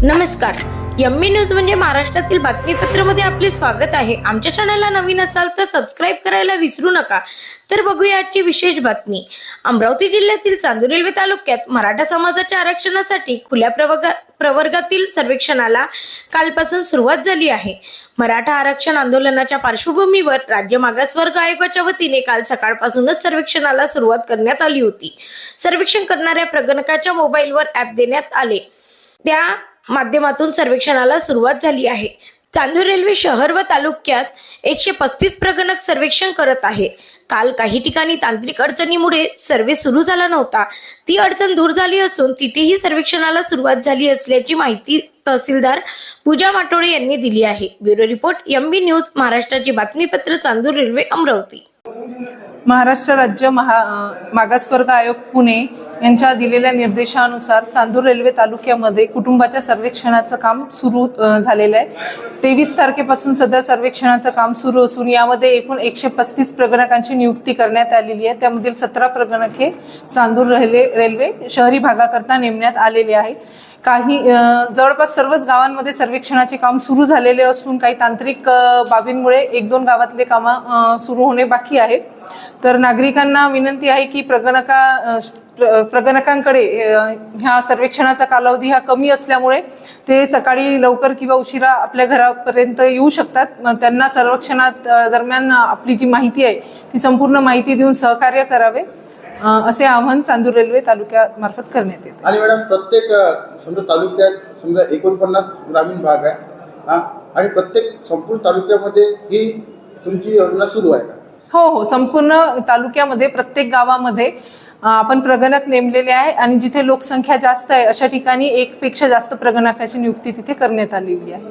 नमस्कार. Yummy news म्हणजे महाराष्ट्रातील बातमीपत्रामध्ये आपले स्वागत आहे. आमच्या चॅनलला नवीन असाल तर सबस्क्राईब करायला विसरू नका. तर बघूया आजची विशेष बातमी. अमरावती जिल्ह्यातील चांदूर रेल्वे तालुक्यात मराठा समाजाच्या आरक्षणासाठी खुल्या प्रवर्गातील सर्वेक्षणाला कालपासून सुरुवात झाली आहे. मराठा आरक्षण आंदोलनाच्या पार्श्वभूमीवर राज्य मागासवर्ग आयोगाच्या वतीने काल सकाळपासूनच सर्वेक्षणाला सुरुवात करण्यात आली होती. सर्वेक्षण करणाऱ्या प्रगणकाच्या मोबाईलवर ॲप देण्यात आले, त्या माध्यमातून सर्वेक्षणाला सुरुवात झाली आहे. चांदूर रेल्वे शहर व तालुक्यात 135 प्रगणक सर्वेक्षण करत आहे. काल काही ठिकाणी तांत्रिक अडचणीमुळे सर्वे सुरू झाला नव्हता. ती अडचण दूर झाली असून तिथेही सर्वेक्षणाला सुरुवात झाली असल्याची माहिती तहसीलदार पूजा माटोळे यांनी दिली आहे. ब्युरो रिपोर्ट, यम्मी न्यूज, महाराष्ट्राची बातमीपत्र, चांदूर रेल्वे, अमरावती. महाराष्ट्र राज्य मागासवर्ग आयोग पुणे यांच्या दिलेल्या निर्देशानुसार चांदूर रेल्वे तालुक्यामध्ये कुटुंबाच्या सर्वेक्षणाचं काम सुरू झालेलं आहे. 23 तारखेपासून सध्या सर्वेक्षणाचं काम सुरू असून यामध्ये एकूण 135 प्रगणकांची नियुक्ती करण्यात आलेली आहे. त्यामधील 17 प्रगणक हे चांदूर रेल्वे शहरी भागाकरता नेमण्यात आलेले आहे. काही जवळपास सर्वच गावांमध्ये सर्वेक्षणाचे काम सुरू झालेले असून काही तांत्रिक बाबींमुळे 1-2 गावातले कामं सुरू होणे बाकी आहे. तर नागरिकांना विनंती आहे की प्रगणकांकडे ह्या सर्वेक्षणाचा कालावधी हा कमी असल्यामुळे ते सकाळी लवकर किंवा उशिरा आपल्या घरापर्यंत येऊ शकतात. त्यांना सर्वेक्षणात दरम्यान आपली जी माहिती आहे ती संपूर्ण माहिती देऊन सहकार्य करावे असे आवाहन चांदूर रेल्वे तालुक्यामार्फत करण्यात येते. आणि मॅडम, प्रत्येक समजा तालुक्यात समजा 49 ग्रामीण भाग आहे आणि प्रत्येक संपूर्ण तालुक्यामध्ये ही तुमची योजना सुरू आहे का? हो, संपूर्ण तालुक्यामध्ये प्रत्येक गावामध्ये आपण प्रगणक नेमलेले आहे आणि जिथे लोकसंख्या जास्त आहे अशा ठिकाणी 1 पेक्षा जास्त प्रगणकाची नियुक्ती तिथे करण्यात आलेली आहे.